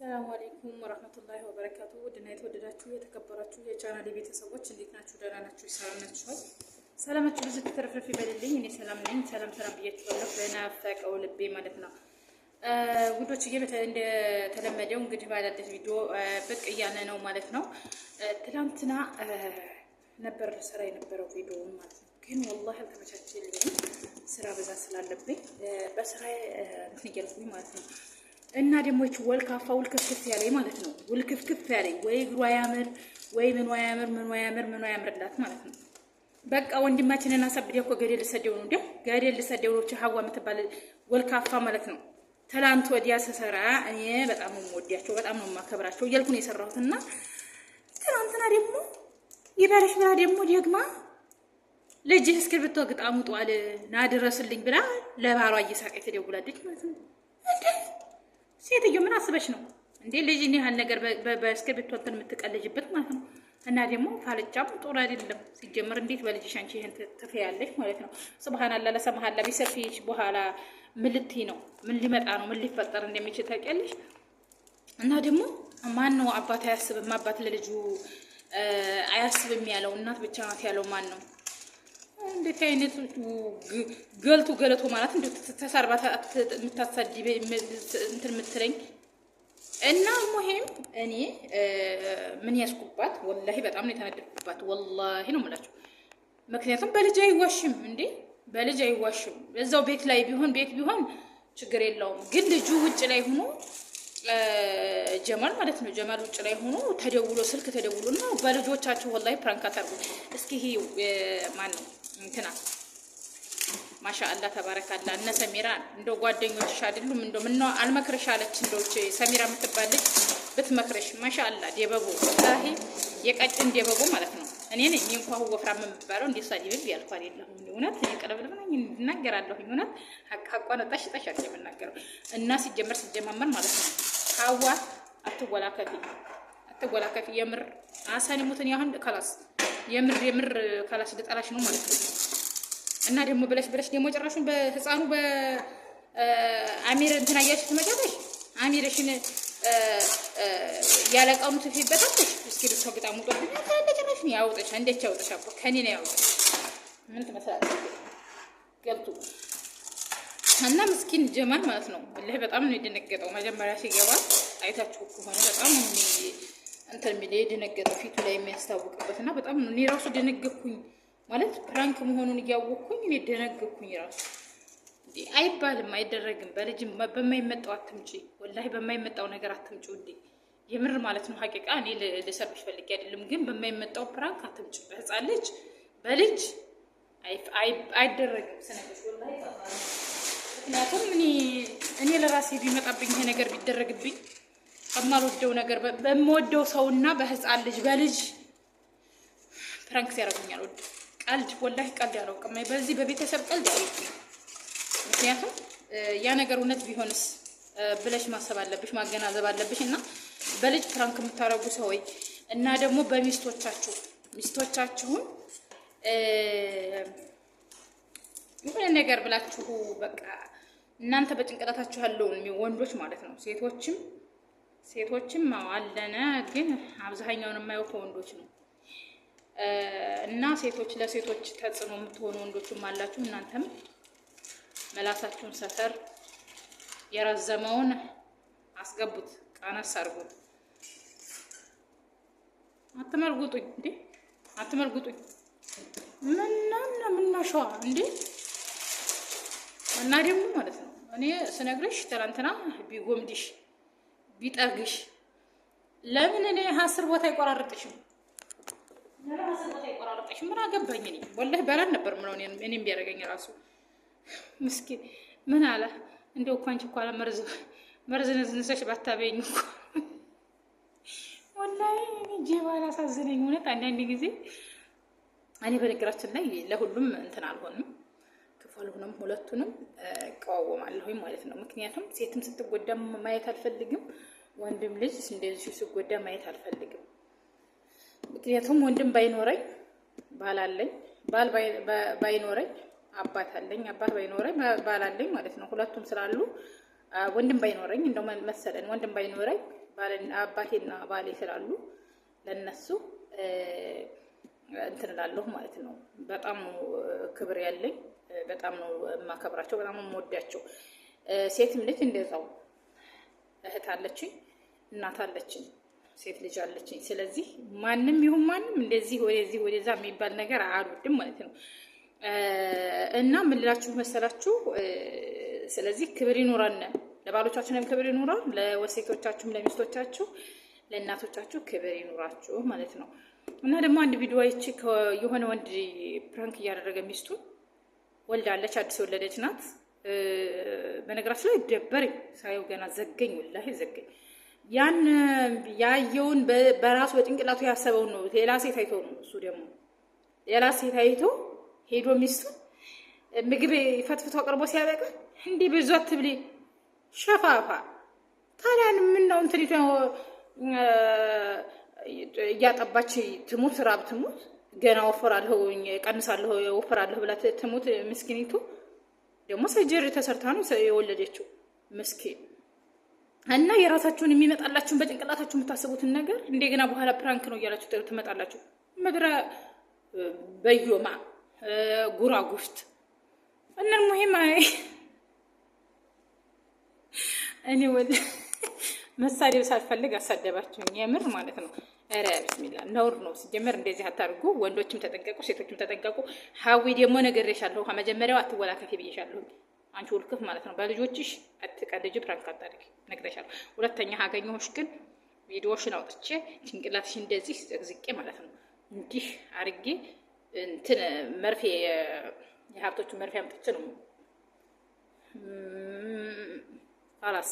ሰላም አለይኩም ወራህመቱላሂ ወበረካቱ። ወድና የተወደዳችሁ የተከበራችሁ የቻናሌ ቤተሰቦች እንዴት ናችሁ? ደህና ናችሁ? ሰላም ናችሁ? ሰላማችሁ ብዙ ተተረፍረፍ ይበልልኝ። እኔ ሰላም ነኝ። ሰላም ብያችኋለሁ። በናፈቀው ልቤ ማለት ነው። ውዶች እንደተለመደው እንግዲህ ባላደስ ቪዲዮ ብቅ እያለ ነው ማለት ነው። ትናንትና ነበር ስራ የነበረው ቪዲዮ ማለት ነው። ግን ወላሂ አልተመቻቸልኝም ስራ በዛ ስላለብኝ በስራ እንትን እያልኩኝ ማለት ነው። እና ደግሞ እቺ ወልካፋ ውልክፍክፍ ያለኝ ማለት ነው። ውልክፍክፍ ያለኝ ወይ እግሯ ያምር ወይ ምኗ ያምርላት ማለት ነው። በቃ ወንድማችንን አሳብዴ እኮ ገደል ልሰደው ነው። ገደል ልሰደው ነው። ሀዋ የምትባል ወልካፋ ማለት ነው። ትላንት ወዲያ ስሰራ እኔ በጣም ነው የምወዳቸው በጣም ነው የማከብራቸው እያልኩ ነው የሰራሁት። እና ትናንትና ደግሞ ይበለሽ ብላ ደግሞ ደግማ ልጅህ እስክርቢቶ ግጣሙ ጧል ና ድረስልኝ ብላ ለባሏ እየሳቀች ትደውላለች ማለት ነው። ሴትዮ ምን አስበሽ ነው እንዴ? ልጅ እኔ ያን ነገር በእስክርቢቶ እንትን የምትቀልጅበት ማለት ነው። እና ደግሞ ፋልጫም ጦር አይደለም ሲጀምር። እንዴት በልጅሽ አንቺ ይሄን ትፈያለሽ ማለት ነው። ሱብሃንአላህ ለሰማሃላ ቢሰርፊሽ በኋላ ምን ልትይ ነው? ምን ሊመጣ ነው? ምን ሊፈጠር እንደሚችል ታውቂያለሽ። እና ደግሞ ማን ነው አባት አያስብም? አባት ለልጁ አያስብም ያለው እናት ብቻ ናት ያለው ማን ነው? እንዴት አይነት ገልቱ ገለቶ ማለት እንዴ ተሰርባ የምታሳድብ እንትን የምትለኝ እና ሙሂም እኔ ምን ያስኩባት ወላሂ በጣም ነው የተናደድኩባት። ወላሂ ነው የምላችሁ። ምክንያቱም በልጅ አይዋሽም እንዴ በልጅ አይዋሽም። እዛው ቤት ላይ ቢሆን ችግር የለውም። ግን ልጁ ውጭ ላይ ሆኖ ጀማል ማለት ነው። ጀማል ውጭ ላይ ሆኖ ስልክ ተደውሎ ነው በልጆቻችሁ ወላሂ ፕራንክ አታርጉ እስኪ። ይሄ ማን ነው እንትና ማሻአላ ተባረካላ እነ ሰሚራ እንደው ጓደኞችሽ አይደሉም? እንደው ምነው አልመክርሽ አለች። እንደው ሰሚራ የምትባል ልጅ ብትመክርሽ ማሻአላ ደበቦ ታሂ የቀጭን ደበቦ ማለት ነው። እኔ ነኝ እንኳን ወፍራም የምባለው እንዴ ሳዲብል ያልኩ አይደለም። እውነት እኔ ቀለብልብ ነኝ እናገራለሁ። እውነት ሐቋን ጠሽ አድርጌ የምናገረው እና ሲጀማመር ማለት ነው። ሀዋ አትወላከፊ የምር አሳኒ ሞተን ያሁን ከላስ የምር ከላስ ልጠላሽ ነው ማለት ነው። እና ደግሞ ብለሽ ደግሞ ጭራሹን በህፃኑ በአሚር እንትን አያችሁ ትመጫለሽ። አሚርሽን ያለቀሙ ትፊበታለሽ። እስኪ ልጅ በጣም ወጥቶኝ ታለ ጭራሽ ነው ያወጣሽ። እንዴት ያወጣሽ? አባ ከኔ ነው ያወጣሽ። ምን ትመስላለሽ? ገብቱ እና ምስኪን ጀማል ማለት ነው። ወላሂ በጣም ነው የደነገጠው። መጀመሪያ ሲገባ አይታችሁ ከሆነ በጣም ነው እንትን የሚል የደነገጠው ፊቱ ላይ የሚያስታውቅበት እና በጣም ነው እኔ ራሱ ደነገኩኝ ማለት ፕራንክ መሆኑን እያወቅኩኝ እኔ ደነገኩኝ ራሱ። እንዴ አይባልም አይደረግም። በልጅም በማይመጣው አትምጪ፣ ወላሂ በማይመጣው ነገር አትምጪ። እንዴ የምር ማለት ነው። ሀቂቃ እኔ ልሰርብሽ ፈልጌ አይደለም፣ ግን በማይመጣው ፕራንክ አትምጪ። በህፃን ልጅ በልጅ አይደረግም ስነግርሽ ወላሂ። ምክንያቱም እኔ ለራሴ ቢመጣብኝ ይሄ ነገር ቢደረግብኝ በማልወደው ነገር በምወደው ሰውና በህፃን ልጅ በልጅ ፕራንክ ሲያደርጉኛል ወደ ቀልድ ወላሂ ቀልድ ያለውቅም በዚህ በቤተሰብ ቀልድ ያለውቅም። ምክንያቱም ያ ነገር እውነት ቢሆንስ ብለሽ ማሰብ አለብሽ ማገናዘብ አለብሽ። እና በልጅ ፕራንክ የምታረጉ ሰዎች እና ደግሞ ሚስቶቻችሁን የሆነ ነገር ብላችሁ በቃ እናንተ በጭንቅላታችሁ ያለውን ወንዶች ማለት ነው። ሴቶችም አለነ፣ ግን አብዛኛውን የማየው ከወንዶች ነው። እና ለሴቶች ተጽዕኖ የምትሆኑ ወንዶችም አላችሁ። እናንተም መላሳችሁን ሰፈር የረዘመውን አስገቡት፣ ቀነስ አድርጉት። አትመልጉጡኝ እንዴ አትመልጉጡኝ። ምናሸዋ እንዴ። እና ደግሞ ማለት ነው እኔ ስነግርሽ ትናንትና ቢጎምድሽ ቢጠግሽ ለምን እኔ 10 ቦታ አይቆራርጥሽም? ምን አገባኝ እኔ ወላሂ በላን ነበር ምነው እኔም ቢያደርገኝ ራሱ ምስኪን ምን አለ እንደው እኮ አንቺ እኮ አለ መርዝ ነዝነሰሽ ባታበይኝ እኮ ወላሂ ጀባል አሳዘነኝ እውነት። አንዳንድ ጊዜ እኔ በነገራችን ላይ ለሁሉም እንትን አልሆንም፣ ክፉ አልሆንም፣ ሁለቱንም እቃወማለሁ ማለት ነው። ምክንያቱም ሴትም ስትጎዳ ማየት አልፈልግም፣ ወንድም ልጅ እንደዚህ ሲጎዳ ማየት አልፈልግም። ምክንያቱም ወንድም ባይኖረኝ ባል አለኝ፣ ባል ባይኖረኝ አባት አለኝ፣ አባት ባይኖረኝ ባል አለኝ ማለት ነው። ሁለቱም ስላሉ ወንድም ባይኖረኝ እንደው መሰለን ወንድም ባይኖረኝ አባቴና ባሌ ስላሉ ለነሱ እንትን እላለሁ ማለት ነው። በጣም ነው ክብር ያለኝ፣ በጣም ነው የማከብራቸው፣ በጣም ነው የምወዳቸው። ሴትም ልጅ እንደዛው እህት አለችኝ፣ እናት አለችኝ፣ ሴት ልጅ አለችኝ። ስለዚህ ማንም ይሁን ማንም እንደዚህ ወደዛ የሚባል ነገር አልወድም ማለት ነው። እና ምን ልላችሁ መሰላችሁ? ስለዚህ ክብር ይኖራል፣ ለባሎቻችንም ክብር ይኖራል፣ ለወሴቶቻችሁም፣ ለሚስቶቻችሁ፣ ለእናቶቻችሁ ክብር ይኖራችሁ ማለት ነው። እና ደግሞ አንድ ቪዲዮ አይቼ የሆነ ወንድ ፕራንክ እያደረገ ሚስቱን ወልዳለች፣ አዲስ ወለደች ናት። በነገራችን ላይ ደበረኝ ሳየው፣ ገና ዘገኝ፣ ወላሂ ዘገኝ። ያን ያየውን በራሱ በጭንቅላቱ ያሰበውን ነው። ሌላ ሴት አይቶ ነው እሱ ደግሞ ሌላ ሴት አይቶ ሄዶ ሚስቱን ምግብ ፈትፍቶ አቅርቦ ሲያበቃ እንዲህ ብዙ አትብሊ ሸፋፋ። ታዲያ ምን ነው እንትን እያጠባች ትሙት፣ ራብ ትሙት፣ ገና ወፈራለሁ ቀንሳለሁ ወፈራለሁ ብላ ትሙት። ምስኪኒቱ ደግሞ ሰጀሪ ተሰርታ ነው የወለደችው ምስኪን። እና የራሳችሁን የሚመጣላችሁን በጭንቅላታችሁ የምታስቡትን ነገር እንደገና በኋላ ፕራንክ ነው እያላችሁ ትመጣላችሁ። ምድረ በዮማ ጉራጉፍት እነን ሙሂም እኔ ወደ መሳደብ ሳልፈልግ አሳደባችሁኝ፣ የምር ማለት ነው። ኧረ ቢስሚላ ነውር ነው ሲጀመር። እንደዚህ አታርጉ። ወንዶችም ተጠንቀቁ፣ ሴቶችም ተጠንቀቁ። ሀዊ ደግሞ ነግሬሻለሁ፣ ከመጀመሪያው አትወላከፊ ብዬሻለሁ። አንቺ ውልክፍ ማለት ነው። በልጆችሽ አትቀልጂ፣ ፕራንክ አታድርጊ፣ ነግሬሻለሁ። ሁለተኛ ካገኘሁሽ ግን ቪዲዮሽን አውጥቼ ጭንቅላትሽ እንደዚህ ዘቅዝቄ ማለት ነው እንዲህ አርጌ እንትን መርፌ የሀብቶቹን መርፌ አምጥቼ ነው ኻላስ